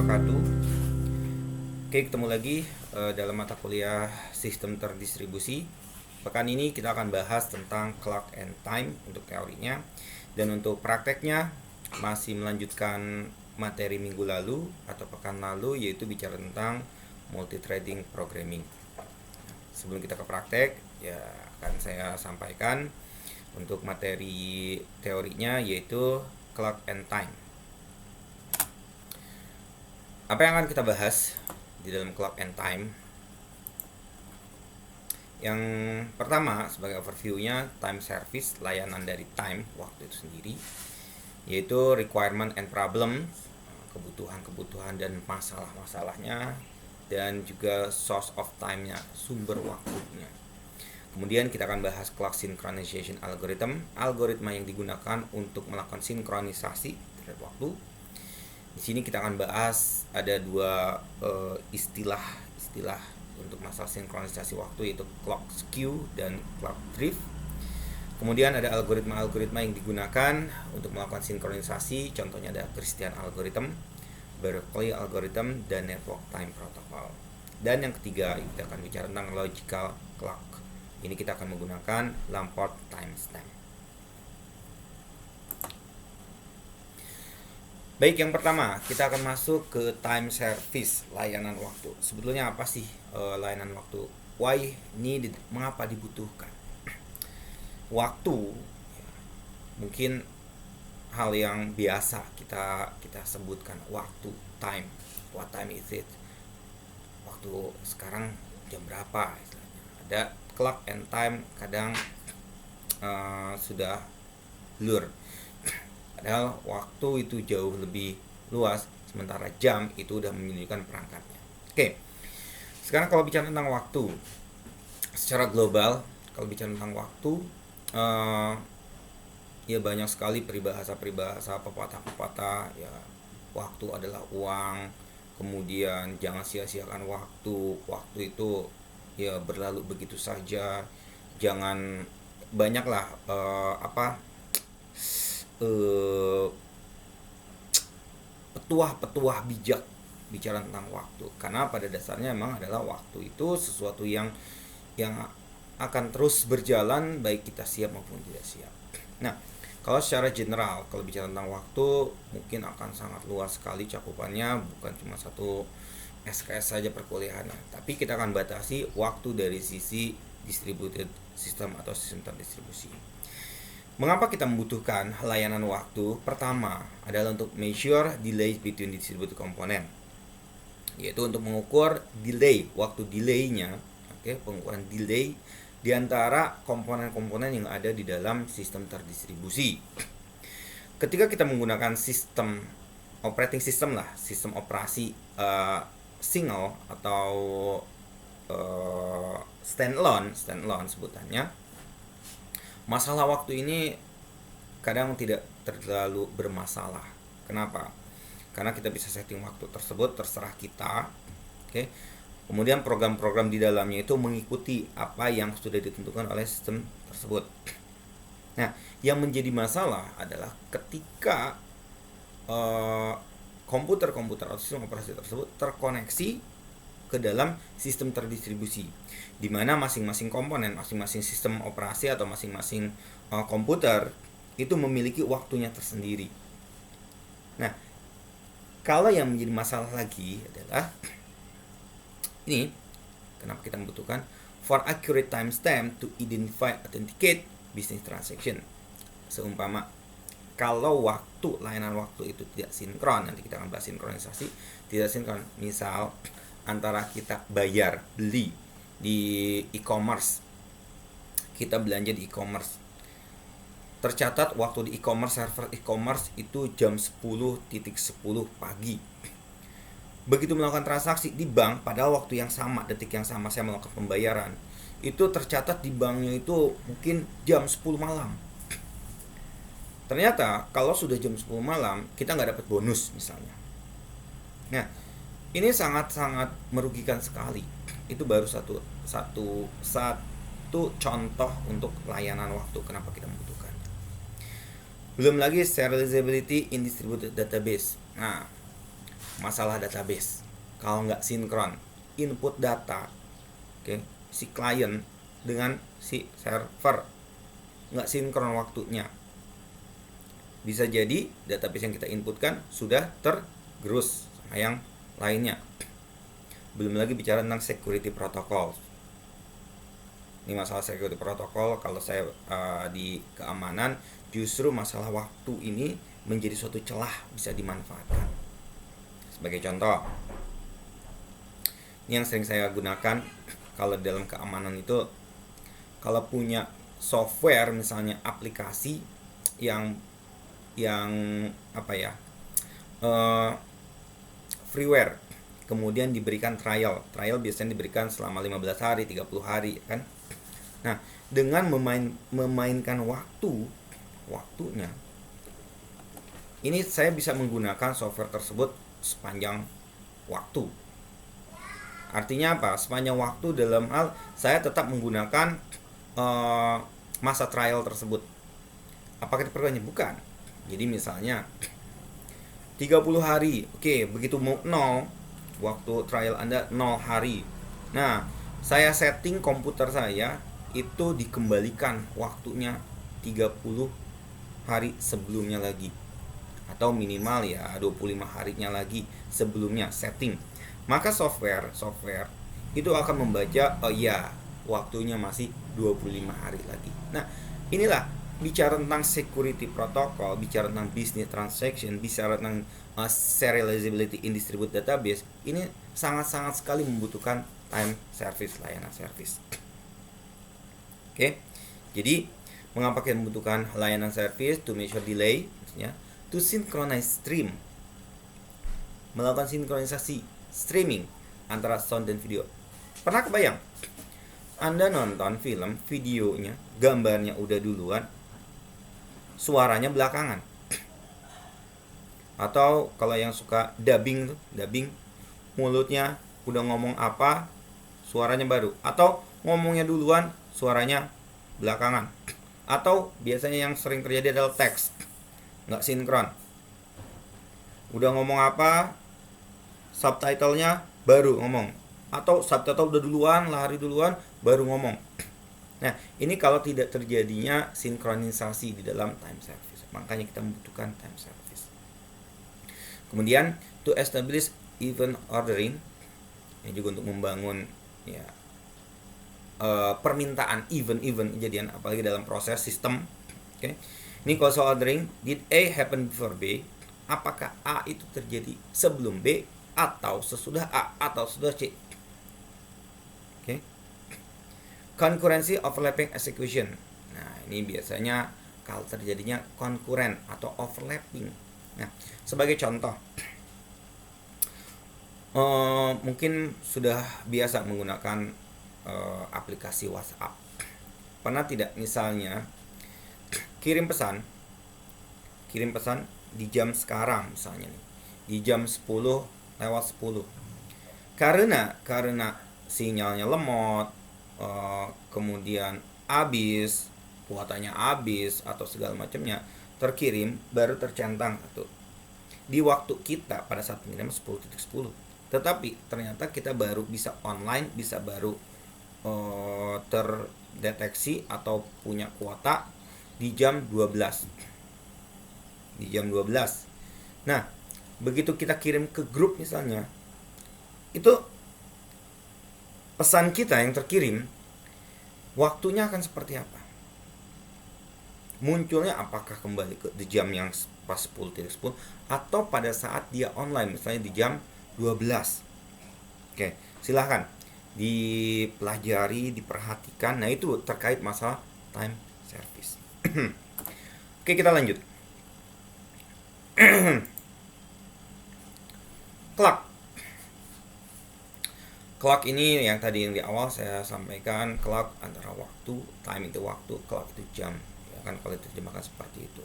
wabarakatuh. Oke, ketemu lagi dalam mata kuliah sistem terdistribusi. Pekan ini kita akan bahas tentang clock and time untuk teorinya, dan untuk prakteknya masih melanjutkan materi minggu lalu atau pekan lalu, yaitu bicara tentang multithreading programming. Sebelum kita ke praktek, ya akan saya sampaikan untuk materi teorinya, yaitu clock and time. Apa yang akan kita bahas di dalam clock and time? Yang pertama, sebagai overview-nya, time service, layanan dari time, waktu itu sendiri, yaitu requirement and problem, kebutuhan-kebutuhan dan masalah-masalahnya, dan juga source of time-nya, sumber waktunya. Kemudian kita akan bahas clock synchronization algorithm, algoritma yang digunakan untuk melakukan sinkronisasi terhadap waktu. Di sini kita akan bahas ada dua istilah untuk masalah sinkronisasi waktu, yaitu clock skew dan clock drift. Kemudian ada algoritma yang digunakan untuk melakukan sinkronisasi, contohnya ada Christian algorithm, Berkeley algorithm, dan network time protocol. Dan yang ketiga, kita akan bicara tentang logical clock. Ini kita akan menggunakan Lamport timestamp. Baik, yang pertama kita akan masuk ke time service, layanan waktu. Sebetulnya apa sih layanan waktu? Why needed? Mengapa dibutuhkan? Waktu ya, mungkin hal yang biasa kita sebutkan, waktu, time. What time is it? Waktu sekarang jam berapa? Istilahnya. Ada clock and time, kadang sudah blur. Padahal waktu itu jauh lebih luas, sementara jam itu udah menunjukkan perangkatnya. Oke, sekarang kalau bicara tentang waktu secara global, kalau bicara tentang waktu, ya banyak sekali peribahasa, pepatah-pepatah. Ya, waktu adalah uang. Kemudian jangan sia-siakan waktu itu ya berlalu begitu saja. Jangan banyaklah petuah-petuah bijak bicara tentang waktu, karena pada dasarnya memang adalah waktu itu sesuatu yang akan terus berjalan baik kita siap maupun tidak siap. Nah, kalau secara general, kalau bicara tentang waktu mungkin akan sangat luas sekali cakupannya, bukan cuma satu SKS saja perkuliahannya, tapi kita akan batasi waktu dari sisi distributed system atau sistem terdistribusi. Mengapa kita membutuhkan layanan waktu? Pertama adalah untuk measure delay between distributed component, yaitu untuk mengukur delay, waktu delaynya, pengukuran delay di antara komponen-komponen yang ada di dalam sistem terdistribusi. Ketika kita menggunakan sistem operating system sistem operasi single atau standalone sebutannya, masalah waktu ini kadang tidak terlalu bermasalah. Kenapa? Karena kita bisa setting waktu tersebut terserah kita. Oke. Kemudian program-program di dalamnya itu mengikuti apa yang sudah ditentukan oleh sistem tersebut. Nah, yang menjadi masalah adalah ketika komputer atau sistem operasi tersebut terkoneksi ke dalam sistem terdistribusi, di mana masing-masing komponen, masing-masing sistem operasi atau masing-masing komputer itu memiliki waktunya tersendiri. Nah, kalau yang menjadi masalah lagi adalah ini, kenapa kita membutuhkan for accurate timestamp to identify authenticate business transaction. Seumpama kalau layanan waktu itu tidak sinkron, nanti kita akan bahas sinkronisasi, tidak sinkron. Misal antara kita beli di e-commerce, kita belanja di e-commerce, tercatat waktu di e-commerce, server e-commerce itu jam 10.10 pagi. Begitu melakukan transaksi di bank, padahal waktu yang sama, detik yang sama saya melakukan pembayaran, itu tercatat di banknya itu mungkin jam 10 malam. Ternyata kalau sudah jam 10 malam kita nggak dapat bonus misalnya. Nah, ini sangat-sangat merugikan sekali. Itu baru satu contoh untuk layanan waktu kenapa kita membutuhkan. Belum lagi serializability in distributed database. Nah, masalah database. Kalau nggak sinkron input data, si klien dengan si server, nggak sinkron waktunya, bisa jadi database yang kita inputkan sudah tergerus sama yang lainnya. Belum lagi bicara tentang security protocol. Ini masalah security protocol, kalau saya di keamanan, justru masalah waktu ini menjadi suatu celah bisa dimanfaatkan. Sebagai contoh, ini yang sering saya gunakan kalau dalam keamanan itu, kalau punya software misalnya aplikasi yang freeware, kemudian diberikan trial biasanya diberikan selama 15 hari, 30 hari kan. Nah, dengan memainkan waktunya, ini saya bisa menggunakan software tersebut sepanjang waktu. Artinya apa? Sepanjang waktu dalam hal saya tetap menggunakan masa trial tersebut. Apakah diperpanjang? Bukan. Jadi misalnya 30 hari, begitu mau 0, waktu trial Anda 0 hari. Nah, saya setting komputer saya itu dikembalikan waktunya 30 hari sebelumnya lagi, atau minimal ya 25 harinya lagi sebelumnya setting. Maka software itu akan membaca, oh ya, waktunya masih 25 hari lagi. Nah, inilah bicara tentang security protocol, bicara tentang business transaction, bicara tentang serializability in distributed database. Ini sangat-sangat sekali membutuhkan time service, layanan service. Jadi mengapa kita membutuhkan layanan service? To measure delay, maksudnya to synchronize stream, melakukan sinkronisasi streaming antara sound dan video. Pernah kebayang Anda nonton film, videonya, gambarnya udah duluan, suaranya belakangan? Atau kalau yang suka dubbing, mulutnya udah ngomong apa, suaranya baru. Atau ngomongnya duluan, suaranya belakangan. Atau biasanya yang sering terjadi adalah teks, nggak sinkron. Udah ngomong apa, subtitlenya baru ngomong. Atau subtitle udah duluan, lari duluan, baru ngomong. Nah, ini kalau tidak terjadinya sinkronisasi di dalam time service. Makanya kita membutuhkan time service. Kemudian, to establish event ordering, ini juga untuk membangun permintaan event kejadian, apalagi dalam proses sistem. Ini kalau soal ordering, did A happen before B? Apakah A itu terjadi sebelum B, atau sesudah A, atau sesudah C? Concurrency overlapping execution. Nah, ini biasanya kalau terjadinya konkuren atau overlapping. Nah, sebagai contoh, mungkin sudah biasa menggunakan aplikasi WhatsApp. Pernah tidak misalnya kirim pesan di jam sekarang misalnya nih, di jam 10:10. Karena sinyalnya lemot, kemudian habis, kuotanya habis atau segala macamnya, terkirim baru tercentang di waktu kita pada saat pengiriman 10:10. Tetapi ternyata kita baru bisa online, bisa baru terdeteksi atau punya kuota di jam 12. Nah, begitu kita kirim ke grup misalnya, itu pesan kita yang terkirim, waktunya akan seperti apa? Munculnya apakah kembali ke di jam yang pas 10:10 atau pada saat dia online misalnya di jam 12. Silahkan dipelajari, diperhatikan. Nah, itu terkait masalah time service. Kita lanjut. Clock ini yang tadi yang di awal saya sampaikan, clock antara waktu, time itu waktu, clock itu jam. Ya kan, kalau diterjemahkan seperti itu.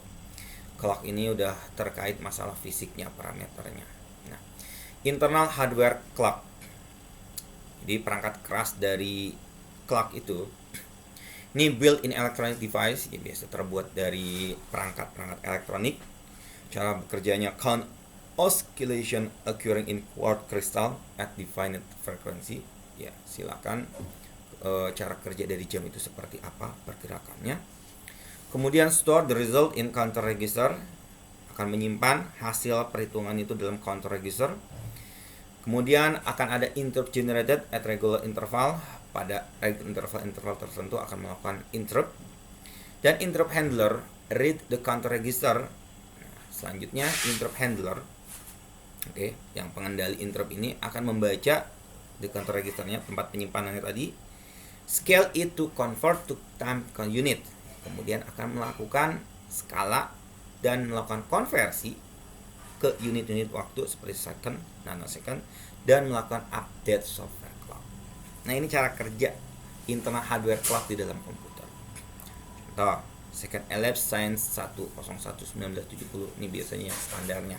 Clock ini udah terkait masalah fisiknya, parameternya. Nah, internal hardware clock. Jadi perangkat keras dari clock itu, ini built-in electronic device, ya biasa terbuat dari perangkat elektronik. Cara bekerjanya oscillation occurring in quartz crystal at defined frequency. Ya, silakan cara kerja dari jam itu seperti apa pergerakannya. Kemudian store the result in counter register, akan menyimpan hasil perhitungan itu dalam counter register. Kemudian akan ada interrupt generated at regular interval, pada interval tertentu akan melakukan interrupt. Dan interrupt handler read the counter register. Selanjutnya interrupt handler, yang pengendali interrupt ini akan membaca the counter registernya, tempat penyimpanannya tadi, scale it to convert to time unit, kemudian akan melakukan skala dan melakukan konversi ke unit-unit waktu seperti second, nanosecond, dan melakukan update software clock. Nah, ini cara kerja internal hardware clock di dalam komputer. Contoh, second elapsed science 1011970, ini biasanya standarnya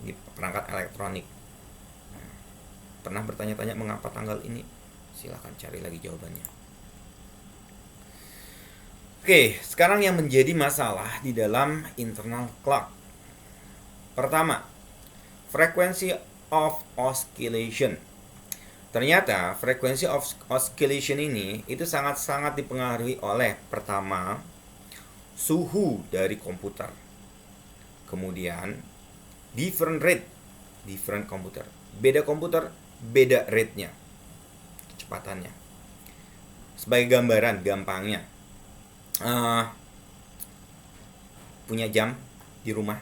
di perangkat elektronik. Pernah bertanya-tanya mengapa tanggal ini? Silahkan cari lagi jawabannya. Oke, sekarang yang menjadi masalah di dalam internal clock. Pertama, frequency of oscillation. Ternyata frequency of oscillation ini itu sangat-sangat dipengaruhi oleh, pertama, suhu dari komputer. Kemudian different rate, different komputer. Beda komputer, beda rate-nya, kecepatannya. Sebagai gambaran gampangnya, punya jam di rumah,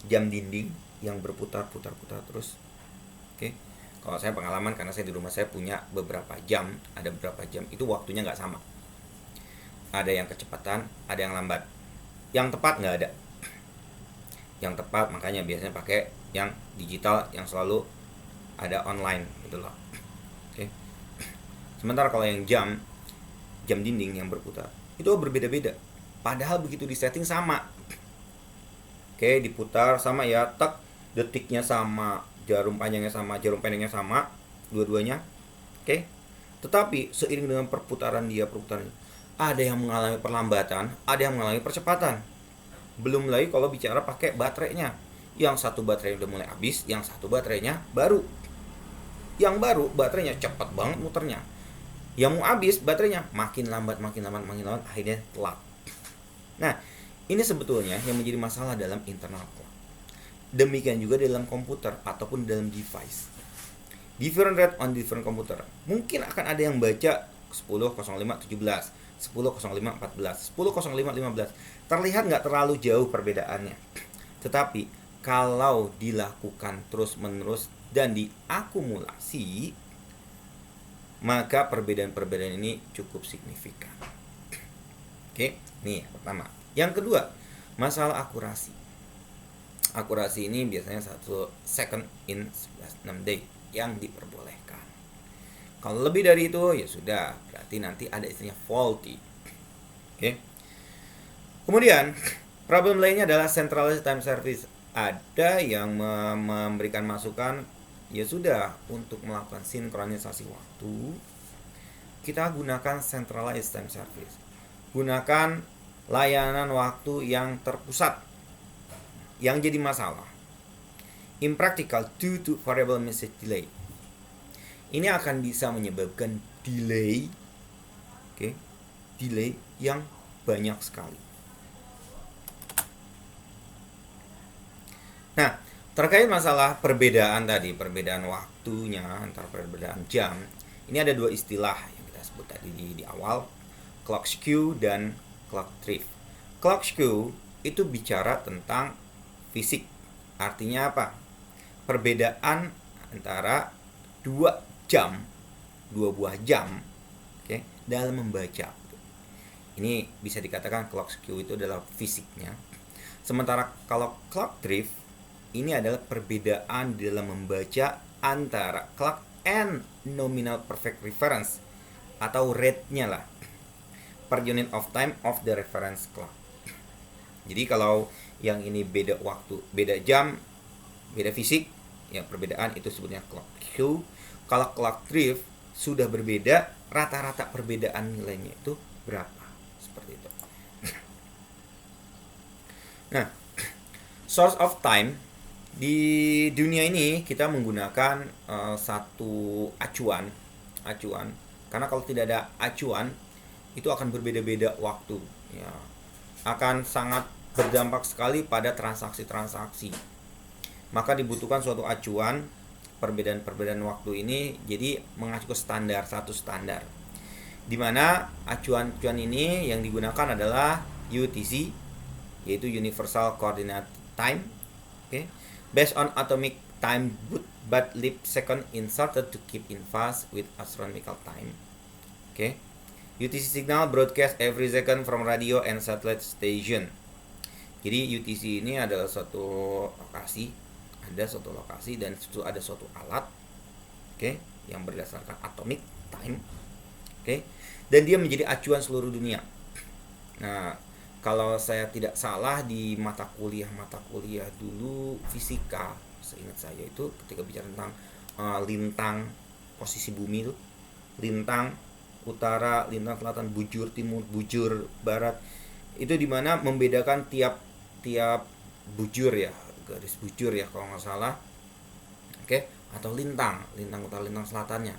jam dinding yang berputar-putar terus. Kalau saya pengalaman, karena saya di rumah saya punya beberapa jam, ada beberapa jam itu waktunya nggak sama. Ada yang kecepatan, ada yang lambat. Yang tepat nggak ada. Yang tepat makanya biasanya pakai yang digital yang selalu ada online gitu loh. Sementara kalau yang jam dinding yang berputar itu berbeda-beda. Padahal begitu disetting sama. Diputar sama ya, tak, detiknya sama, jarum panjangnya sama, jarum pendeknya sama, dua-duanya. Tetapi seiring dengan perputaran ada yang mengalami perlambatan, ada yang mengalami percepatan. Belum lagi kalau bicara pakai baterainya. Yang satu baterai udah mulai habis, yang satu baterainya baru. Yang baru baterainya cepat banget muternya. Yang mau habis baterainya makin lambat, akhirnya telat. Nah, ini sebetulnya yang menjadi masalah dalam internal clock. Demikian juga dalam komputer ataupun dalam device. Different rate on different computer. Mungkin akan ada yang baca 10.05.17, 10.05.14, 10.05.15. Terlihat nggak terlalu jauh perbedaannya. Tetapi kalau dilakukan terus-menerus dan diakumulasi, maka perbedaan-perbedaan ini cukup signifikan. Nih pertama. Yang kedua, masalah akurasi. Akurasi ini biasanya 1 second in 11/6 day yang diperbolehkan. Kalau lebih dari itu ya sudah, berarti nanti ada istilahnya faulty. Kemudian problem lainnya adalah centralized time service. Ada yang memberikan masukan, ya sudah, untuk melakukan sinkronisasi waktu kita gunakan centralized time service. Gunakan layanan waktu yang terpusat. Yang jadi masalah, impractical due to variable message delay. Ini akan bisa menyebabkan delay, delay yang banyak sekali. Nah, terkait masalah perbedaan tadi, perbedaan waktunya antara perbedaan jam, ini ada dua istilah yang kita sebut tadi di awal, clock skew dan clock drift. Clock skew itu bicara tentang fisik. Artinya apa? Perbedaan antara dua buah jam dalam membaca. Ini bisa dikatakan clock skew itu adalah fisiknya. Sementara kalau clock drift ini adalah perbedaan dalam membaca antara clock and nominal perfect reference atau rate-nya lah, per unit of time of the reference clock. Jadi kalau yang ini beda waktu, beda jam, beda fisik, ya perbedaan itu sebutnya clock skew. Kalau clock drift sudah berbeda, rata-rata perbedaan nilainya itu berapa? Seperti itu. Nah, source of time Di dunia ini kita menggunakan satu acuan. Karena kalau tidak ada acuan, itu akan berbeda-beda waktu, ya. Akan sangat berdampak sekali pada transaksi-transaksi. Maka dibutuhkan suatu acuan. Perbedaan-perbedaan waktu ini jadi mengacu ke satu standar. Di mana acuan-acuan ini yang digunakan adalah UTC, yaitu Universal Coordinate Time, okay? Based on atomic time but leap second inserted to keep in phase with astronomical time. Okay? UTC signal broadcast every second from radio and satellite station. Jadi UTC ini adalah suatu lokasi, dan ada suatu alat, okay, yang berdasarkan atomic time, okay, dan dia menjadi acuan seluruh dunia. Nah, kalau saya tidak salah di mata kuliah dulu fisika, seingat saya itu ketika bicara tentang lintang posisi bumi itu, lintang utara, lintang selatan, bujur timur, bujur barat, itu dimana membedakan tiap bujur, ya, garis bujur, ya, kalau nggak salah, oke, atau lintang utara, lintang selatannya,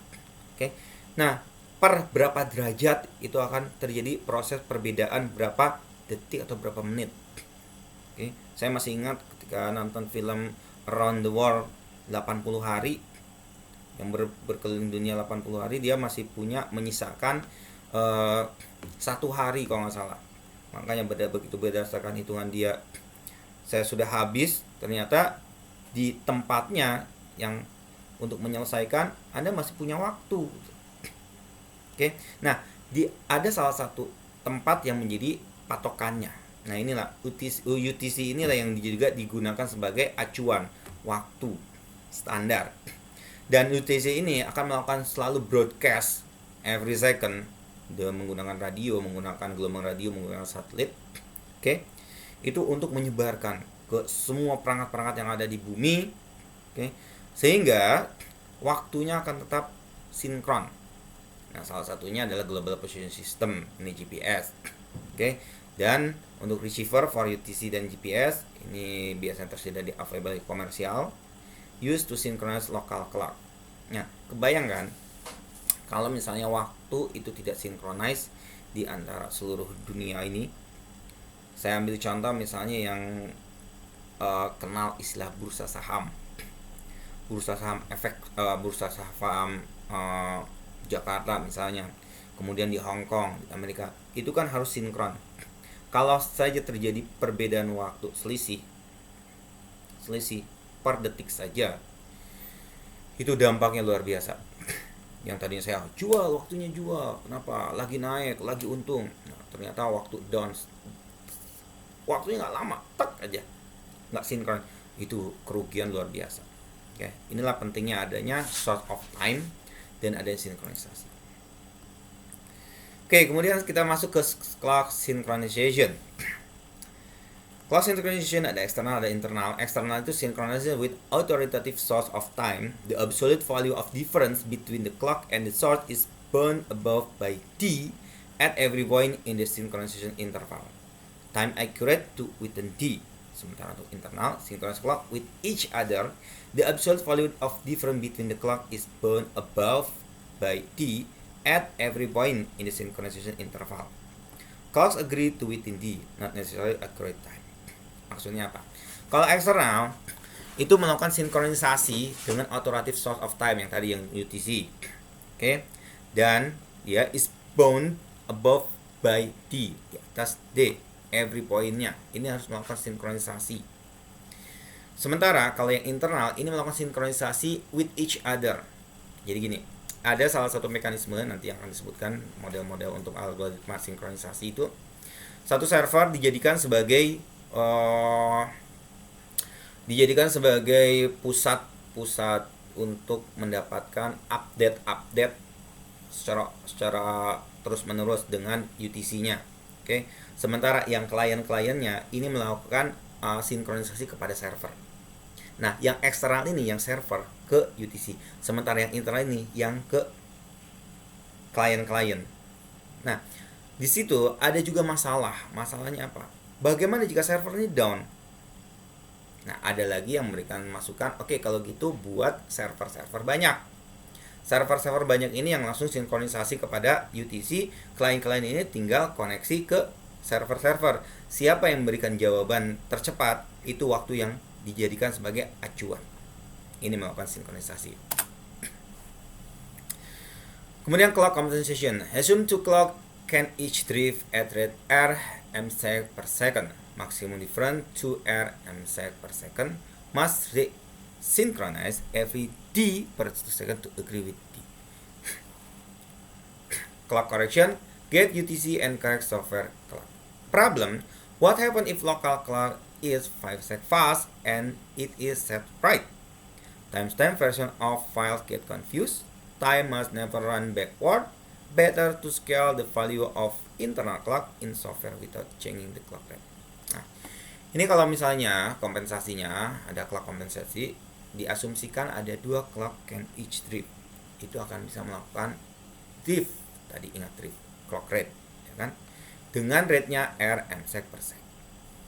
oke. Nah, per berapa derajat itu akan terjadi proses perbedaan berapa detik atau berapa menit. Oke, saya masih ingat ketika nonton film Around the World 80 hari, yang berkeliling dunia 80 hari, dia masih punya menyisakan 1 hari kalau nggak salah. Makanya begitu berdasarkan hitungan dia, saya sudah habis, ternyata di tempatnya yang untuk menyelesaikan Anda masih punya waktu. Oke. Nah, ada salah satu tempat yang menjadi patokannya. Nah, inilah UTC inilah yang juga digunakan sebagai acuan waktu standar. Dan UTC ini akan melakukan selalu broadcast every second dengan menggunakan radio, menggunakan gelombang radio, menggunakan satelit. Oke. Itu untuk menyebarkan ke semua perangkat-perangkat yang ada di bumi, oke, sehingga waktunya akan tetap sinkron. Nah, salah satunya adalah Global Position System, ini GPS, oke. Dan untuk receiver for UTC dan GPS ini biasanya tersedia di available komersial, used to synchronize local clock. Nah, kebayangkan kalau misalnya waktu itu tidak sinkronis di antara seluruh dunia ini. Saya ambil contoh misalnya yang kenal istilah bursa saham efek, bursa saham Jakarta misalnya, kemudian di Hong Kong, di Amerika, itu kan harus sinkron. Kalau saja terjadi perbedaan waktu, selisih per detik saja, itu dampaknya luar biasa. Yang tadinya saya jual, waktunya jual, kenapa? Lagi naik, lagi untung. Nah, ternyata waktu down, waktunya nggak lama, tak aja, nggak sinkron, itu kerugian luar biasa. Oke, inilah pentingnya adanya source of time dan adanya sinkronisasi. Oke, kemudian kita masuk ke clock synchronization. Clock synchronization ada eksternal, ada internal. Eksternal itu synchronization with authoritative source of time. The absolute value of difference between the clock and the source is bound above by t at every point in the synchronization interval. Time accurate to within t. Sementara untuk internal, synchronous clock with each other, the absolute value of difference between the clock is bound above by t at every point in the synchronization interval. Clocks agree to within t, not necessarily accurate time. Maksudnya apa? Kalau eksternal itu melakukan sinkronisasi dengan authoritative source of time yang tadi, yang UTC. Oke. Dan dia is bound above by t, di atas d, every pointnya. Ini harus melakukan sinkronisasi. Sementara kalau yang internal ini melakukan sinkronisasi with each other. Jadi gini, ada salah satu mekanisme nanti yang akan disebutkan model-model untuk algoritma sinkronisasi itu. Satu server dijadikan sebagai pusat untuk mendapatkan update secara terus-menerus dengan UTC-nya. Oke. Sementara yang klien-kliennya ini melakukan sinkronisasi kepada server. Nah, yang eksternal ini yang server ke UTC, sementara yang internal ini yang ke klien-klien. Nah, di situ ada juga masalah. Masalahnya apa? Bagaimana jika server ini down? Nah, ada lagi yang memberikan masukan, oke kalau gitu buat server-server banyak. Server-server banyak ini yang langsung sinkronisasi kepada UTC, klien-klien ini tinggal koneksi ke server-server. Siapa yang memberikan jawaban tercepat, itu waktu yang dijadikan sebagai acuan. Ini melakukan sinkronisasi. Kemudian clock compensation. Assume two clock can each drift at rate r msec per second. Maximum difference 2r msec per second must synchronize every d per second to agree with d. Clock correction. Get UTC and correct software clock. Problem. What happens if local clock is 5 sec fast and it is set right? Timestamp version of file get confused. Time must never run backward. Better to scale the value of internal clock in software without changing the clock rate. Nah, ini kalau misalnya kompensasinya ada clock kompensasi, diasumsikan ada 2 clock can each drift. Itu akan bisa melakukan drift. Tadi ingat drift, clock rate, ya kan? Dengan rate-nya R msec per second.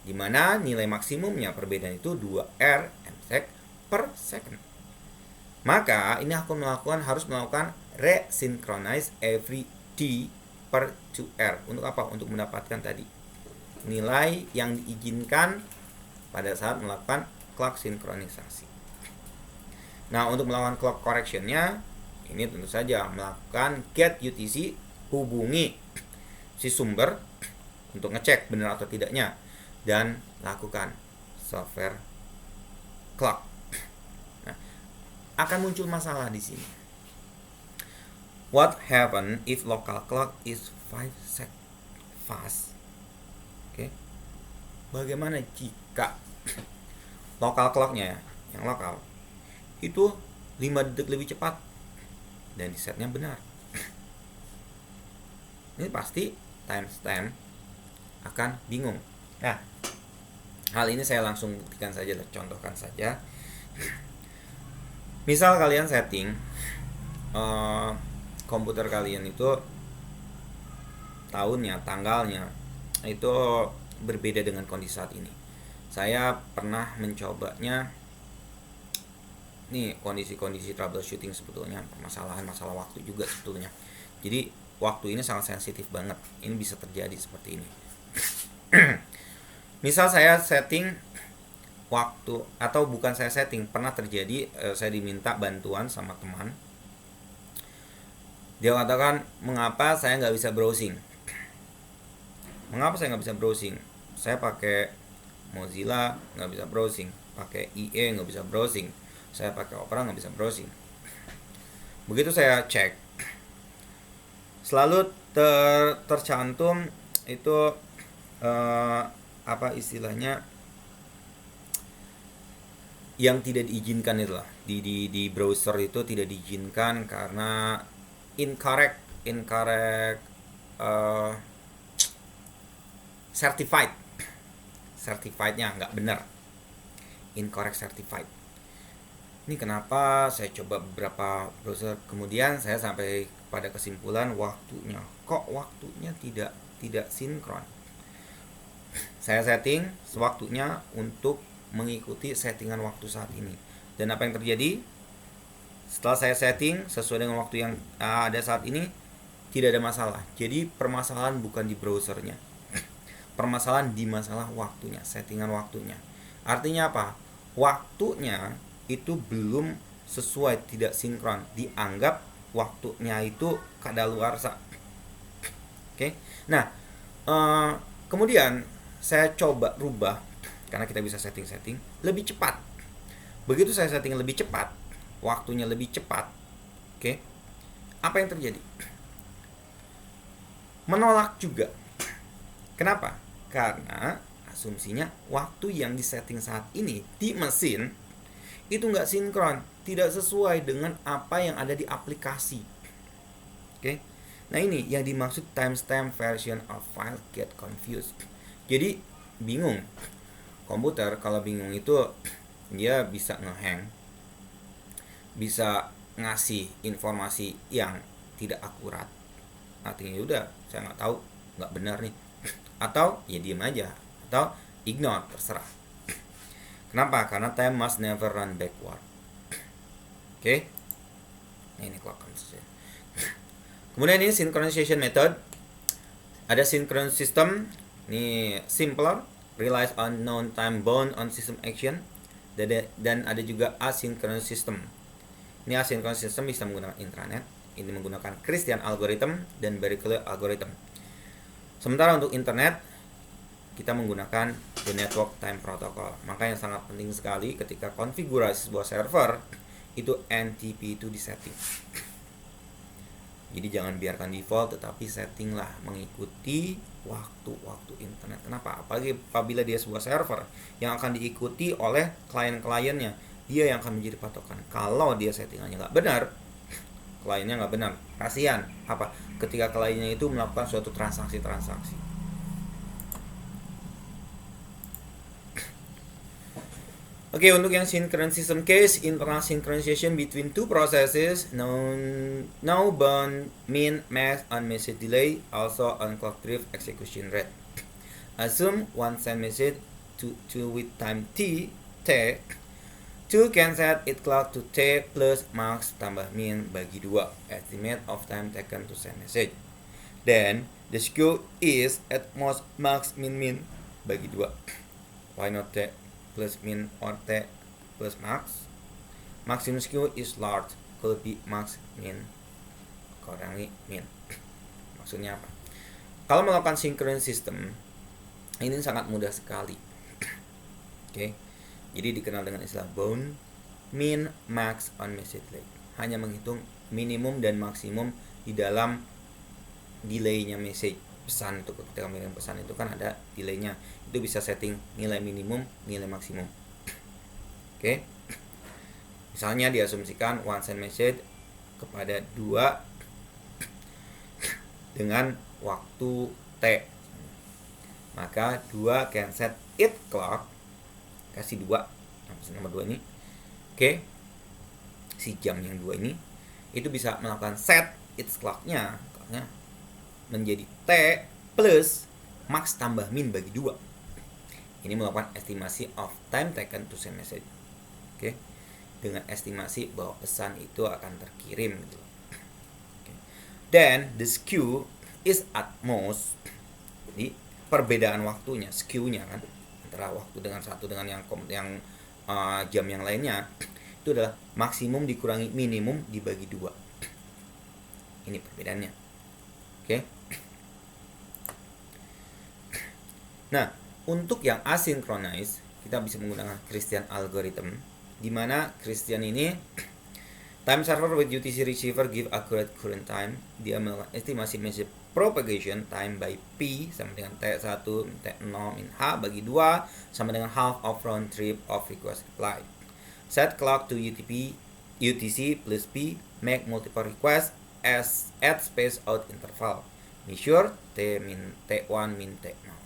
Di mana nilai maksimumnya perbedaan itu 2R msec per second. Maka ini akan harus melakukan resynchronize every d per 2r. Untuk apa? Untuk mendapatkan tadi nilai yang diizinkan pada saat melakukan clock sinkronisasi. Nah, untuk melakukan clock correctionnya, ini tentu saja melakukan get UTC, hubungi si sumber untuk ngecek benar atau tidaknya, dan lakukan software clock. Akan muncul masalah di sini. What happen if local clock is 5 sec fast? Oke. Bagaimana jika local clocknya yang lokal itu 5 detik lebih cepat dan di setnya benar? Ini pasti timestamp akan bingung. Nah, hal ini saya langsung buktikan saja, contohkan saja. Misal kalian setting komputer kalian itu tahunnya, tanggalnya itu berbeda dengan kondisi saat ini. Saya pernah mencobanya. Nih kondisi-kondisi troubleshooting sebetulnya, masalah waktu juga sebetulnya. Jadi waktu ini sangat sensitif banget. Ini bisa terjadi seperti ini. Misal saya setting waktu, atau bukan saya setting, pernah terjadi, saya diminta bantuan sama teman. Dia katakan, mengapa saya nggak bisa browsing? Mengapa saya nggak bisa browsing? Saya pakai Mozilla nggak bisa browsing, pakai IE nggak bisa browsing, saya pakai Opera nggak bisa browsing. Begitu saya cek, selalu tercantum itu apa istilahnya, yang tidak diizinkan itulah di browser itu tidak diizinkan karena incorrect certifiednya nggak benar, incorrect certified. Ini kenapa saya coba beberapa browser, kemudian saya sampai pada kesimpulan waktunya tidak sinkron. Saya setting sewaktunya untuk mengikuti settingan waktu saat ini. Dan apa yang terjadi? Setelah saya setting sesuai dengan waktu yang ada saat ini, tidak ada masalah. Jadi permasalahan bukan di browsernya. Permasalahan di masalah waktunya, settingan waktunya. Artinya apa? Waktunya itu belum sesuai, tidak sinkron. Dianggap waktunya itu kadaluarsa. Oke. Nah, kemudian saya coba rubah, karena kita bisa setting lebih cepat. Begitu saya setting lebih cepat, waktunya lebih cepat, oke, apa yang terjadi? Menolak juga. Kenapa? Karena asumsinya waktu yang disetting saat ini di mesin itu nggak sinkron, tidak sesuai dengan apa yang ada di aplikasi. Oke. Nah, ini yang dimaksud timestamp version of file get confused. Jadi bingung. Komputer kalau bingung itu dia bisa ngehang, bisa ngasih informasi yang tidak akurat. Artinya udah, saya nggak tahu, nggak benar nih, atau ya diem aja, atau ignore, terserah. Kenapa? Karena time must never run backward. Oke. Nah, ini clock comes. Kemudian ini synchronization method. Ada synchronous system. Ini simpler, relies on known time bound on system action. Dan ada juga asynchronous system. Ini asynchronous system bisa menggunakan intranet. Ini menggunakan Christian algorithm dan Berkeley algorithm. Sementara untuk internet, kita menggunakan the network time protocol. Maka yang sangat penting sekali ketika konfigurasi sebuah server itu NTP itu disetting. Jadi jangan biarkan default, tetapi settinglah mengikuti waktu-waktu internet. Kenapa? Apalagi apabila dia sebuah server yang akan diikuti oleh klien-kliennya, dia yang akan menjadi patokan. Kalau dia settingannya nggak benar, kliennya nggak benar, kasihan. Apa? Ketika kliennya itu melakukan suatu transaksi-transaksi. Oke, untuk yang synchronous system case, internal synchronization between two processes now bound min, max, and message delay, also on clock drift execution rate. Assume one send message to with time t, 2 can set it clock to t plus max tambah min bagi 2, estimate of time taken to send message. Then, the skew is at most max min bagi 2. Why not t plus min or t plus max? Maximum skew is large, could be max min kurangi min. Maksudnya apa? Kalau melakukan synchronous system, ini sangat mudah sekali. Oke. Jadi dikenal dengan istilah bound, min, max on message delay. Hanya menghitung minimum dan maksimum di dalam delaynya message. Pesan itu ketika mengirim pesan itu kan ada delaynya, itu bisa setting nilai minimum, nilai maksimum. Oke. Misalnya diasumsikan one send message kepada 2 dengan waktu T, maka 2 can set it clock, kasih 2 nomor 2 ini. Oke. Si jam yang 2 ini itu bisa melakukan set its clocknya menjadi T plus max tambah min bagi 2. Ini melakukan estimasi of time taken to send message. Oke. Dengan estimasi bahwa pesan itu akan terkirim gitu. Okay. Then the skew is at most. Jadi perbedaan waktunya, skew-nya kan antara waktu dengan satu dengan yang jam yang lainnya itu adalah maksimum dikurangi minimum dibagi 2. Ini perbedaannya. Oke. Nah, untuk yang asynchronous, kita bisa menggunakan Christian algorithm, di mana Christian ini time server with UTC receiver give accurate current time. Dia melakukan estimasi message propagation time by P sama dengan T1 T0 min H bagi 2 sama dengan half of round trip of request reply. Set clock to UTC plus P, make multiple requests as at space out interval. Measure T1 min T0.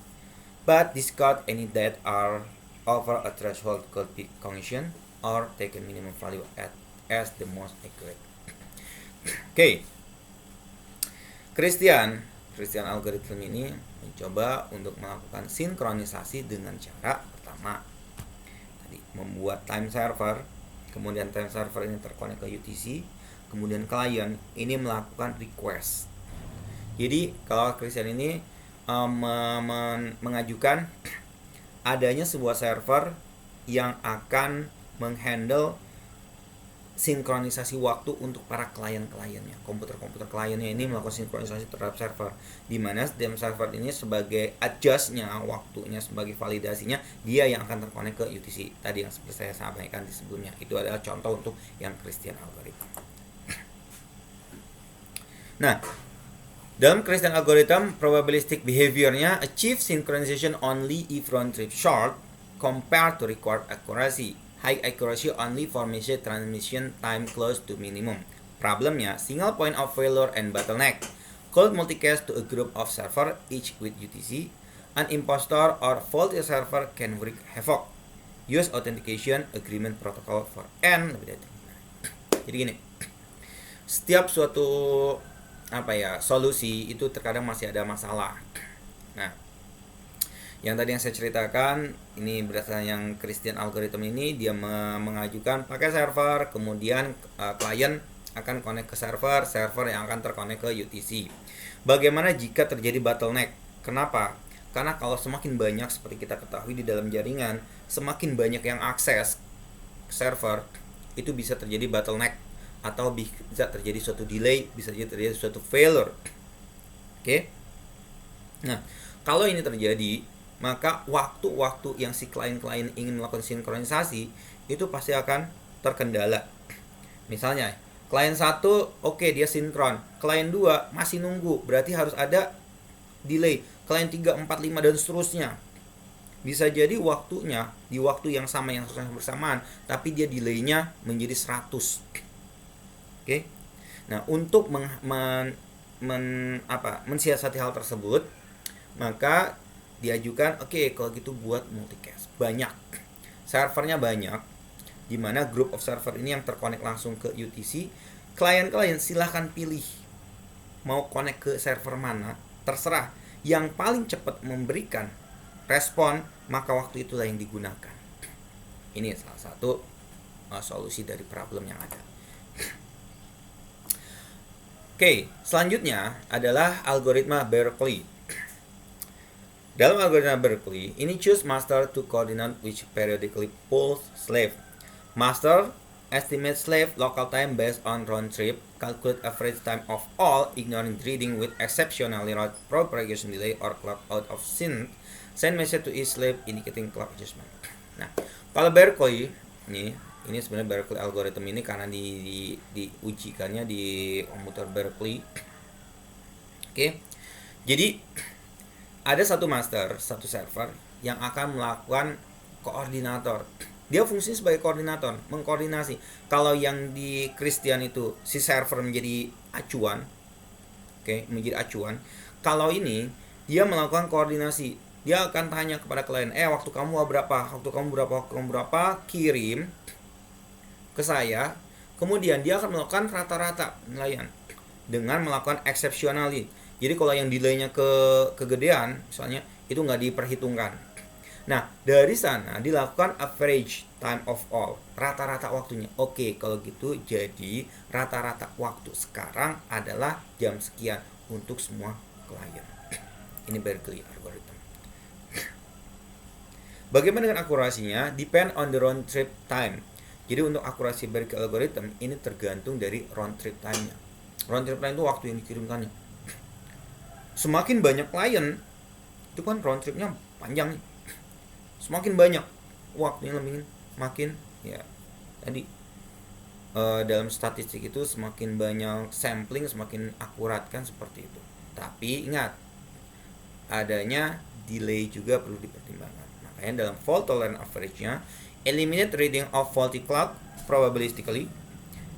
But discard any that are over a threshold could be condition or take a minimum value as the most accurate. Oke. Christian algorithm ini mencoba untuk melakukan sinkronisasi dengan cara pertama tadi membuat time server, kemudian time server ini terkonek ke UTC, kemudian klien ini melakukan request. Jadi kalau Christian ini mengajukan adanya sebuah server yang akan menghandle sinkronisasi waktu untuk para klien-kliennya, komputer-komputer kliennya ini melakukan sinkronisasi terhadap server, di mana setiap server ini sebagai adjustnya waktunya, sebagai validasinya dia yang akan terkonek ke UTC tadi yang seperti saya sampaikan di sebelumnya. Itu adalah contoh untuk yang Christian algorithm. Nah, dalam Christian algorithm, probabilistic behavior-nya achieve synchronization only if round trip short compared to required accuracy. High accuracy only for message transmission time close to minimum. Problemnya, single point of failure and bottleneck. Cold multicast to a group of server, each with UTC. An impostor or faulty server can wreak havoc. Use authentication agreement protocol for N. Jadi gini, setiap suatu solusi itu terkadang masih ada masalah. Nah, Yang tadi yang saya ceritakan, ini berdasarkan yang Christian algorithm ini, dia mengajukan pakai server, kemudian klien akan connect ke server, server yang akan terkonek ke UTC. Bagaimana jika terjadi bottleneck? Kenapa? Karena kalau semakin banyak, seperti kita ketahui di dalam jaringan, semakin banyak yang akses server, itu bisa terjadi bottleneck, atau bisa terjadi suatu delay, bisa terjadi suatu failure. Oke? Nah, kalau ini terjadi, maka waktu-waktu yang si klien-klien ingin melakukan sinkronisasi itu pasti akan terkendala. Misalnya, klien 1 oke, dia sinkron, klien 2 masih nunggu, berarti harus ada delay. Klien 3, 4, 5 dan seterusnya. Bisa jadi waktunya di waktu yang sama, yang bersamaan, tapi dia delaynya menjadi 100. Oke. Nah, untuk mensiasati hal tersebut, maka diajukan, oke, kalau gitu buat multicast banyak, servernya banyak, dimana group of server ini yang terkonek langsung ke UTC. Klien-klien silahkan pilih mau connect ke server mana, terserah. Yang paling cepat memberikan respon, maka waktu itulah yang digunakan. Ini salah satu solusi dari problem yang ada. Oke, selanjutnya adalah algoritma Berkeley. Dalam algoritma Berkeley, ini choose master to coordinate which periodically pulls slave. Master estimate slave local time based on round trip, calculate average time of all, ignoring reading with exceptionally large propagation delay or clock out of sync, send message to each slave indicating clock adjustment. Nah, kalau Berkeley ini sebenarnya Berkeley algorithm ini karena diujikannya di komputer Berkeley. Oke. Jadi ada satu master, satu server yang akan melakukan koordinator. Dia fungsinya sebagai koordinator, mengkoordinasi. Kalau yang di Christian itu si server menjadi acuan, menjadi acuan. Kalau ini dia melakukan koordinasi. Dia akan tanya kepada klien, waktu kamu berapa, waktu kamu berapa, kirim ke saya. Kemudian dia akan melakukan rata-rata penilaian dengan melakukan exceptionally. Jadi kalau yang delaynya kegedean, misalnya, itu nggak diperhitungkan. Nah, dari sana dilakukan average time of all, rata-rata waktunya. Oke, kalau gitu jadi rata-rata waktu sekarang adalah jam sekian untuk semua klien. Ini Berkeley algorithm. Bagaimana dengan akurasinya? Depend on the round trip time. Jadi untuk akurasi Berkeley algorithm ini tergantung dari round trip time-nya. Round trip time itu waktu yang dikirimkannya. Semakin banyak klien, itu kan round trip-nya panjang nih. Semakin banyak waktunya lebih, makin ya tadi dalam statistik itu semakin banyak sampling semakin akurat kan, seperti itu. Tapi ingat, adanya delay juga perlu dipertimbangkan. Makanya dalam fault tolerant average-nya, eliminate reading of faulty clock probabilistically,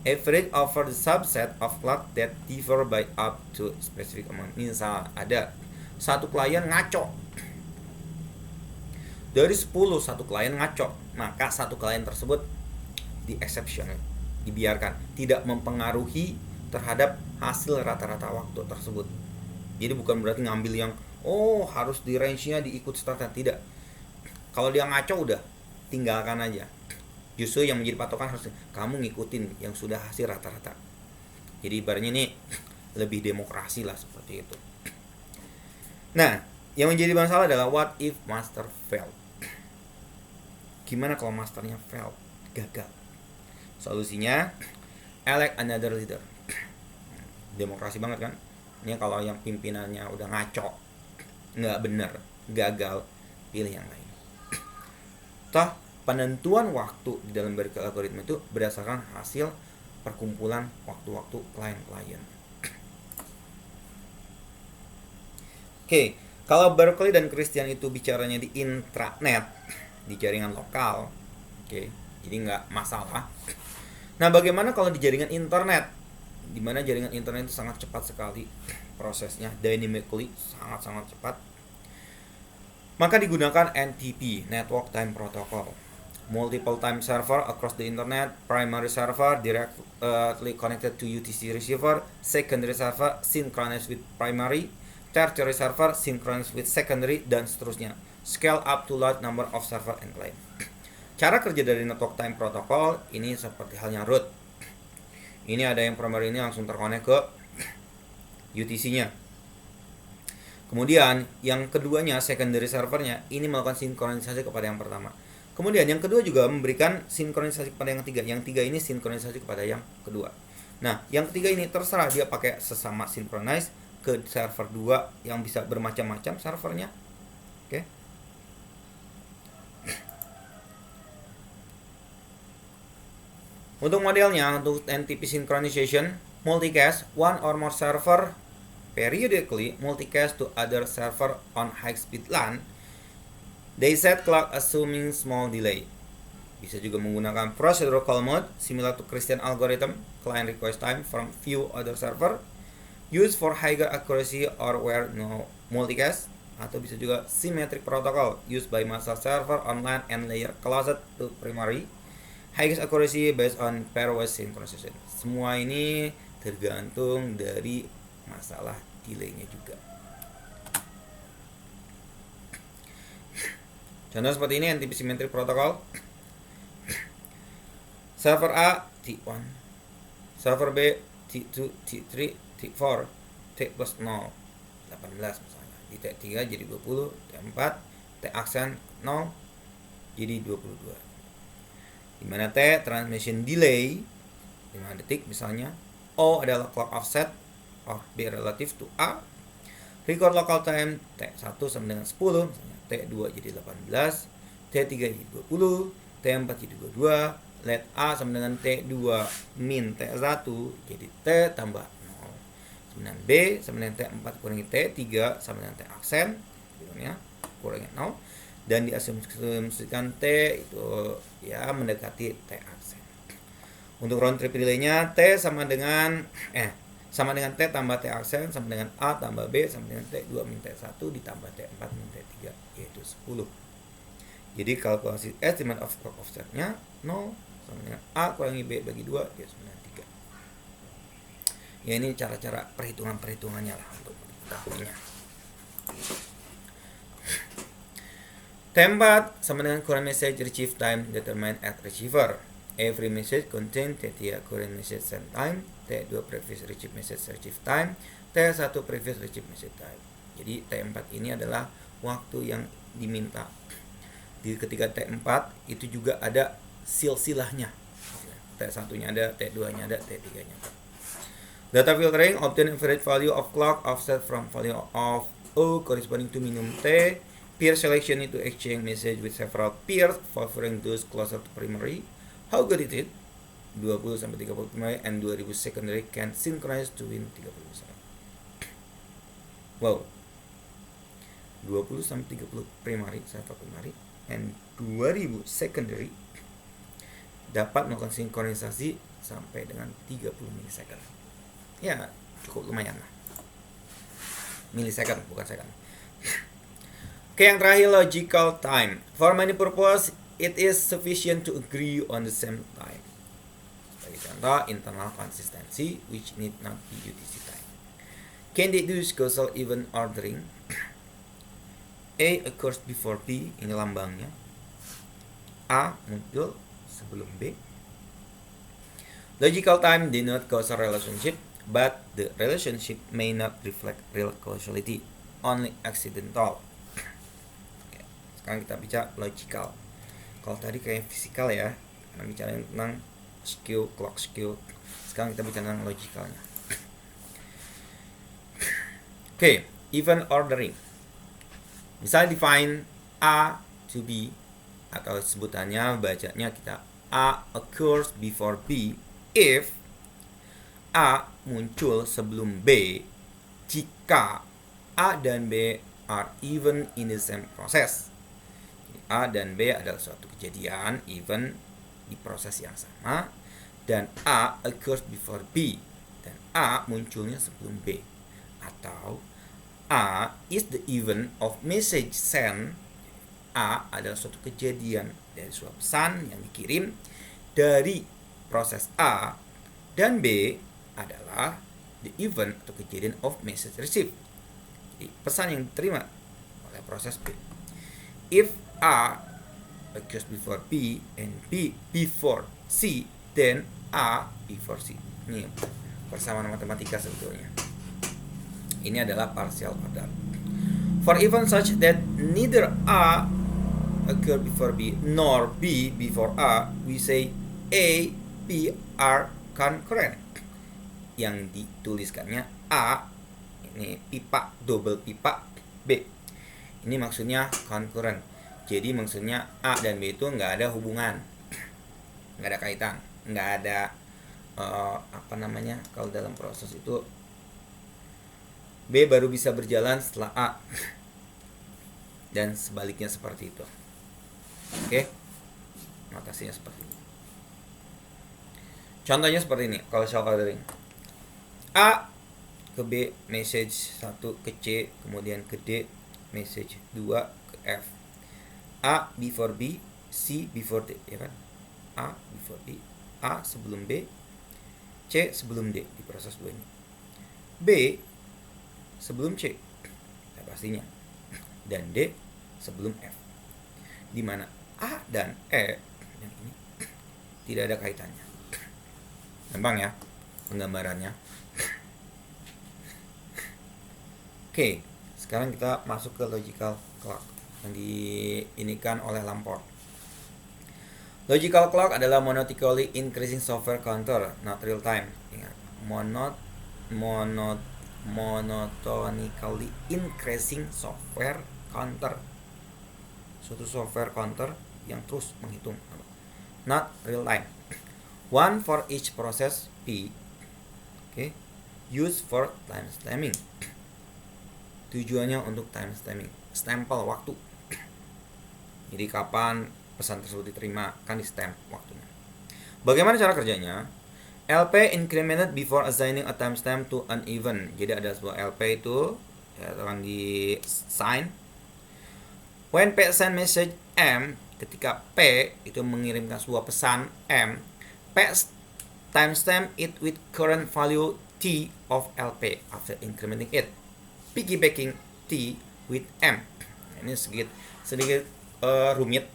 average over the subset of clock that differ by up to specific amount. Misal ada satu klien ngaco, dari 10 satu klien ngaco, maka satu klien tersebut di exceptional, dibiarkan, tidak mempengaruhi terhadap hasil rata-rata waktu tersebut. Jadi bukan berarti ngambil yang harus di range-nya diikut standar, tidak. Kalau dia ngaco udah tinggalkan aja. Justru yang menjadi patokan harus kamu ngikutin yang sudah hasil rata-rata. Jadi ibaratnya ini lebih demokrasi lah, seperti itu. Nah, yang menjadi masalah adalah what if master fail. Gimana kalau masternya fail, gagal? Solusinya elect another leader. Demokrasi banget kan? Ini kalau yang pimpinannya udah ngaco, nggak bener, gagal, pilih yang lain. Toh penentuan waktu di dalam Berkeley algoritma itu berdasarkan hasil perkumpulan waktu-waktu klien-klien. Oke, kalau Berkeley dan Christian itu bicaranya di intranet, di jaringan lokal, jadi nggak masalah. Nah, bagaimana kalau di jaringan internet, di mana jaringan internet itu sangat cepat sekali prosesnya, dynamically sangat-sangat cepat, maka digunakan NTP, Network Time Protocol. Multiple time server across the internet, primary server directly connected to UTC receiver, secondary server synchronized with primary, tertiary server synchronous with secondary, dan seterusnya. Scale up to large number of server and client. Cara kerja dari network time protocol ini seperti halnya root. Ini ada yang primary ini langsung terkonek ke UTC-nya. Kemudian yang keduanya secondary servernya ini melakukan sinkronisasi kepada yang pertama. Kemudian yang kedua juga memberikan sinkronisasi kepada yang ketiga. Yang tiga ini sinkronisasi kepada yang kedua. Nah, yang ketiga ini terserah dia pakai sesama synchronize ke server 2 yang bisa bermacam-macam servernya. Oke. Untuk modelnya, untuk NTP synchronization, multicast one or more server periodically multicast to other server on high speed LAN. They set clock assuming small delay. Bisa juga menggunakan procedural call mode similar to Christian algorithm, client request time from few other server, used for higher accuracy or where no multicast, atau bisa juga symmetric protocol used by master server on LAN and layer closer to primary, highest accuracy based on pairwise synchronization. Semua ini tergantung dari masalah delaynya juga. Contoh seperti ini NTP symmetric protocol. Server A T1, server B T2, T3, T4, T plus 0, 18 misalnya. Di T3 jadi 20, T4, T aksen 0 jadi 22. Dimana T transmission delay 5 detik misalnya. O adalah clock offset of B relative to A. Record local time T1 sama dengan 10 misalnya. T2 jadi 18, T3 jadi 20, T4 jadi 22. Let A sama dengan T2 min T1 jadi T tambah 0. Kemudian B sama dengan T4 kurangi T3 sama dengan T aksen ya, kurangi 0. Dan diasumsikan T itu ya mendekati T aksen. Untuk round trip delay-nya T sama dengan T tambah T aksen sama dengan A tambah B sama dengan T2 min T1 ditambah T4 min T3 yaitu 10. Jadi kalkulasi estimate of clock offset-nya 0 sama dengan A kurangi B bagi 2 ya sama dengan 3. Ya ini cara-cara perhitungannya lah untuk mengetahuinya. T4 sama dengan current message receive time determined at receiver. Every message contain T3 current message send time, T2 previous receive message receive time, T1 previous receive message time. Jadi T4 ini adalah waktu yang diminta. Di ketika T4 itu juga ada silsilahnya. T1-nya ada, T2-nya ada, T3-nya ada. Data filtering obtain average value of clock offset from value of O corresponding to minimum T. Peer selection itu exchange message with several peers favoring those closer to primary. How good is it? 20 sampai 30 primary and 2000 secondary can synchronize to win 30%. Wow. 20 sampai 30 primary, server primary and 2000 secondary dapat melakukan sinkronisasi sampai dengan 30 milisecond. Ya, cukup lumayan lah. Milisecond, bukan second. Oke, yang terakhir logical time. For many purpose, it is sufficient to agree on the same time. Sebagai contoh, internal consistency, which need not be UTC time. Can they do causal event ordering? A occurs before B, ini lambangnya. A muncul sebelum B. Logical time denote causal relationship, but the relationship may not reflect real causality, only accidental. Oke, sekarang kita bicara logical. Kalau tadi kayak fisikal ya, kita bicara tentang skew, clock skew. Sekarang kita bicara tentang logicalnya. Oke, event ordering. Misalnya define A to B, atau sebutannya bacanya kita A occurs before B if A muncul sebelum B jika A dan B are even in the same process. A dan B adalah suatu kejadian event di proses yang sama, dan A occurs before B dan A munculnya sebelum B, atau A is the event of message sent. A adalah suatu kejadian dari suatu pesan yang dikirim dari proses A, dan B adalah the event atau kejadian of message received. Jadi berarti pesan yang diterima oleh proses B. If A occurs before B and B before C, then A before C. Ini persamaan matematika sebetulnya. Ini adalah partial order. For events such that neither A occur before B nor B before A, we say A, B are concurrent. Yang dituliskannya A, ini pipa, double pipa, B. Ini maksudnya concurrent. Jadi maksudnya A dan B itu nggak ada hubungan, nggak ada kaitan, nggak ada kalau dalam proses itu B baru bisa berjalan setelah A dan sebaliknya seperti itu. Oke, notasinya seperti ini. Contohnya seperti ini kalau shell ordering. A ke B, message 1 ke C, kemudian ke D, message 2 ke F. A before B, C before D, ya kan? A before B, A sebelum B, C sebelum D di proses 2 ini. B sebelum C, ya pastinya. Dan D sebelum F. Di mana A dan E yang ini tidak ada kaitannya. Gampang ya penggambarannya. Oke, sekarang kita masuk ke logical clock yang diinikan oleh Lamport. Logical clock adalah monotonically increasing software counter, not real time. Ingat, monotonically increasing software counter. Suatu software counter yang terus menghitung, not real time. One for each process P. Okay, used for time stamping. Tujuannya untuk time stamping, stempel waktu. Jadi kapan pesan tersebut diterima kan di stamp waktunya. Bagaimana cara kerjanya? LP incremented before assigning a timestamp to an event. Jadi ada sebuah LP itu ya akan di sign. When P send message M, ketika P itu mengirimkan sebuah pesan M, P timestamp it with current value T of LP after incrementing it, piggybacking T with M. Ini sedikit rumit.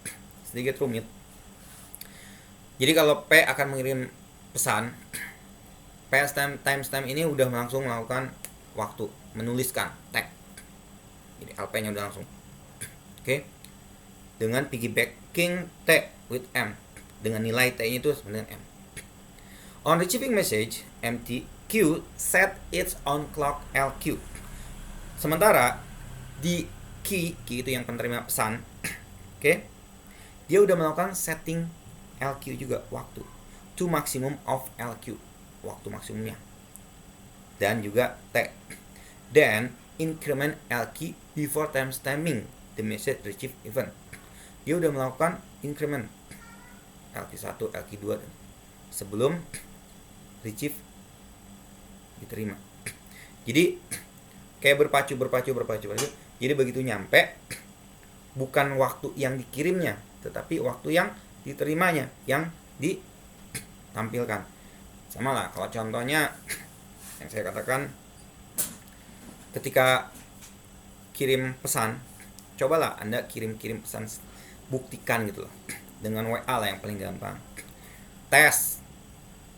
Jadi kalau P akan mengirim pesan, P timestamp ini udah langsung melakukan waktu, menuliskan tag. Jadi LP-nya udah langsung. Oke. Dengan piggybacking T with M, dengan nilai T-nya itu sebenarnya M. On receiving message, MTQ set its own clock LQ. Sementara di key itu yang penerima pesan, oke, dia udah melakukan setting LQ juga, waktu to maximum of LQ, waktu maksimumnya, dan juga T. Then increment LQ before timestamping the message received event. Dia udah melakukan increment LQ1, LQ2 sebelum receive diterima. Jadi kayak berpacu. Jadi begitu nyampe, bukan waktu yang dikirimnya, tetapi waktu yang diterimanya yang ditampilkan. Sama lah kalau contohnya yang saya katakan, ketika kirim pesan, cobalah Anda kirim pesan, buktikan gitu loh, dengan WA lah yang paling gampang. Tes,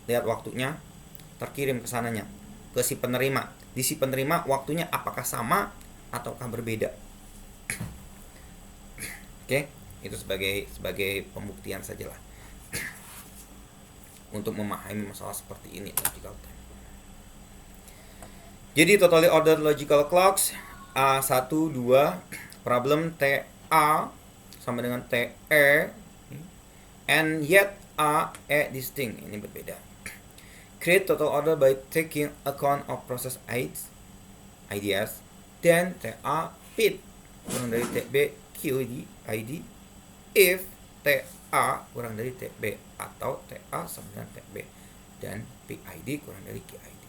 lihat waktunya, terkirim pesanannya ke si penerima. Di si penerima waktunya apakah sama ataukah berbeda. Oke, itu sebagai pembuktian sajalah untuk memahami masalah seperti ini logical time. Jadi totally ordered logical clocks A1, 2, problem TA sama dengan TE, and yet A, E distinct, ini berbeda. Create total order by taking account of process IDs, then TA pit kurang dari TB QD ID if TA kurang dari TB atau TA sama dengan TB dan PID kurang dari QID.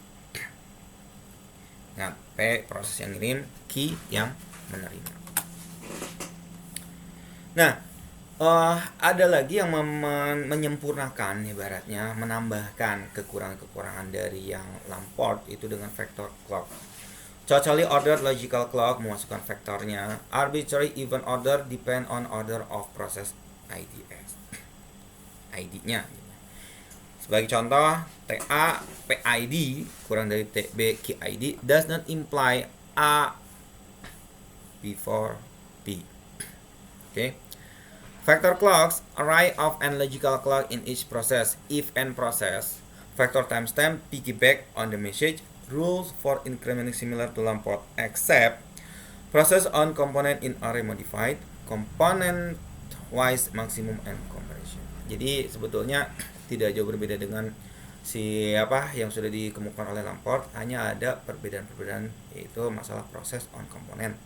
Nah, P proses yang ngirim, Q yang menerima. Nah, ada lagi yang menyempurnakan, ibaratnya menambahkan kekurangan-kekurangan dari yang Lamport itu dengan vector clock. Totally ordered logical clock memasukkan vektornya. Arbitrary even order depend on order of process IDs. ID-nya. Sebagai contoh, TA PID kurang dari TB KID does not imply A before B. Okay. Vector clocks, array of n logical clock in each process. If n process, vector timestamp piggyback on the message. Rules for incrementing similar to Lamport, except process on component in array modified, component wise maximum and comparison. Jadi sebetulnya tidak jauh berbeda dengan yang sudah dikemukakan oleh Lamport, hanya ada perbedaan-perbedaan, yaitu masalah proses on komponen.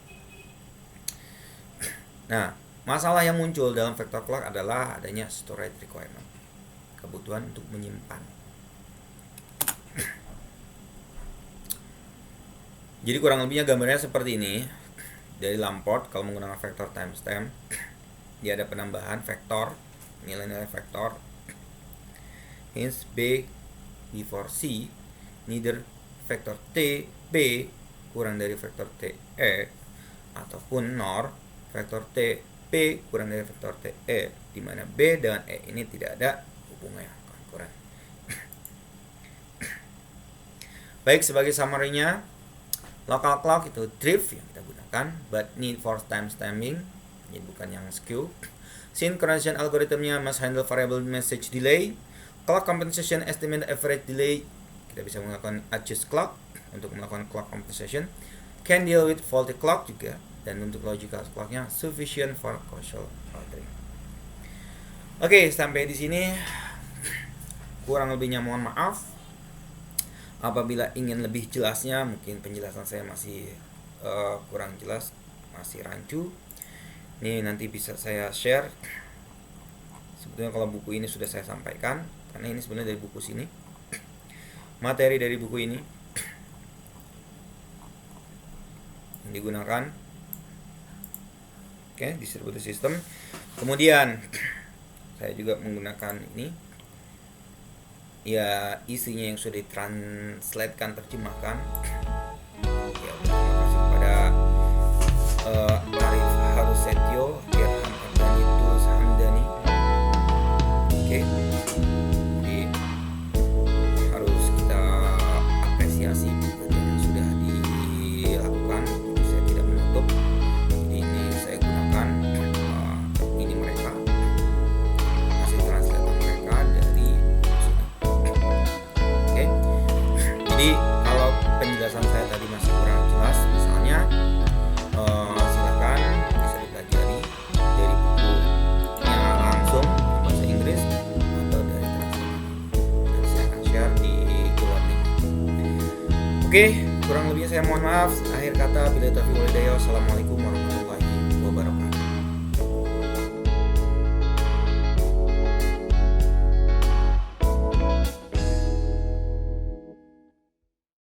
Nah, masalah yang muncul dalam vector clock adalah adanya storage requirement, kebutuhan untuk menyimpan. Jadi kurang lebihnya gambarnya seperti ini. Dari Lamport, kalau menggunakan vector timestamp, dia ada penambahan vektor, nilai-nilai vektor. Hence B before C, neither vektor T B kurang dari vektor T E, ataupun nor vektor T P kurang dari vektor T E, di mana B dan E ini tidak ada hubungannya, konkuren. Baik, sebagai summary-nya, local clock itu drift yang kita gunakan, but need for timestamping, jadi bukan yang skew. Synchronization algorithmnya must handle variable message delay. Clock compensation estimate average delay, kita bisa menggunakan adjust clock untuk melakukan clock compensation. Can deal with faulty clock juga, dan untuk logical clocknya sufficient for causal ordering. Oke, sampai di sini kurang lebihnya mohon maaf. Apabila ingin lebih jelasnya, mungkin penjelasan saya masih kurang jelas, masih rancu, ini nanti bisa saya share. Sebetulnya kalau buku ini sudah saya sampaikan, karena ini sebenarnya dari buku sini, materi dari buku ini yang digunakan. Oke, distributed system. Kemudian saya juga menggunakan ini, ya isinya yang sudah ditranslatekan, terjemahkan. Ya, terima kasih kepada Arif Harusetyo, Irham Abdani, Tulus Hamdani. Oke, jadi harus kita apresiasi yang sudah dilakukan. Saya tidak menutup. Jadi ini saya gunakan ini mereka, hasil translate mereka dari. Jadi kalau penjelasan saya tadi masih kurang jelas, misalnya silakan bisa dipelajari dari bukunya langsung bahasa Inggris atau dari translate. Dan saya akan share di Google Meet. Oke, kurang lebihnya saya mohon maaf. Akhir kata, billahi taufiq wal hidayah. Wassalamualaikum warahmatullahi wabarakatuh.